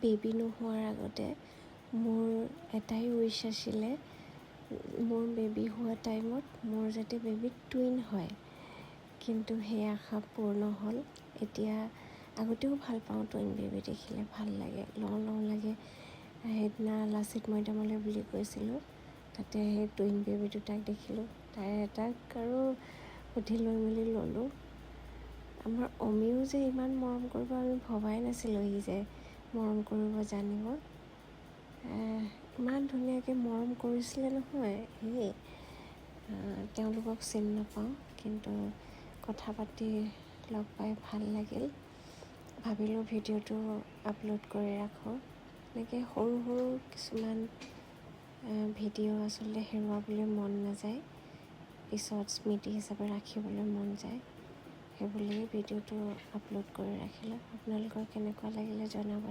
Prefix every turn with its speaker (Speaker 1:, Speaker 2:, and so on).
Speaker 1: Baby নোহোৱাৰ আগতে মোৰ এটাই উইচ আছিলে, মোৰ বেবী হোৱা টাইমত মোৰ যাতে বেবী টুইন হয়, কিন্তু সেই আশা পূৰ্ণ হ'ল। এতিয়া আগতেও ভাল পাওঁ টুইন বেবী দেখিলে, ভাল লাগে, লওঁ লাগে। সেইদিনা লাচিত মৈদামলৈ বুলি কৈছিলোঁ, তাতে সেই টুইন বেবী দুটাক দেখিলোঁ। তাৰে এটাক আৰু সুধি লৈ মেলি ল'লোঁ। আমাৰ অমিও যে ইমান মৰম কৰিব আমি ভবাই নাছিলোঁ, সি যে মৰম কৰিব জানিব। ইমান ধুনীয়াকৈ মৰম কৰিছিলে নহয়। সেই তেওঁলোকক চিনি নাপাওঁ, কিন্তু কথা পাতি লগ পাই ভাল লাগিল। ভাবিলোঁ ভিডিঅ'টো আপলোড কৰি ৰাখোঁ। এনেকৈ সৰু সৰু কিছুমান ভিডিঅ' আচলতে হেৰুৱাবলৈ মন নাযায়, পিছত স্মৃতি হিচাপে ৰাখিবলৈ মন যায়। সেইবুলি ভিডিঅ'টো আপলোড কৰি ৰাখিলোঁ। আপোনালোকৰ কেনেকুৱা লাগিলে জনাব।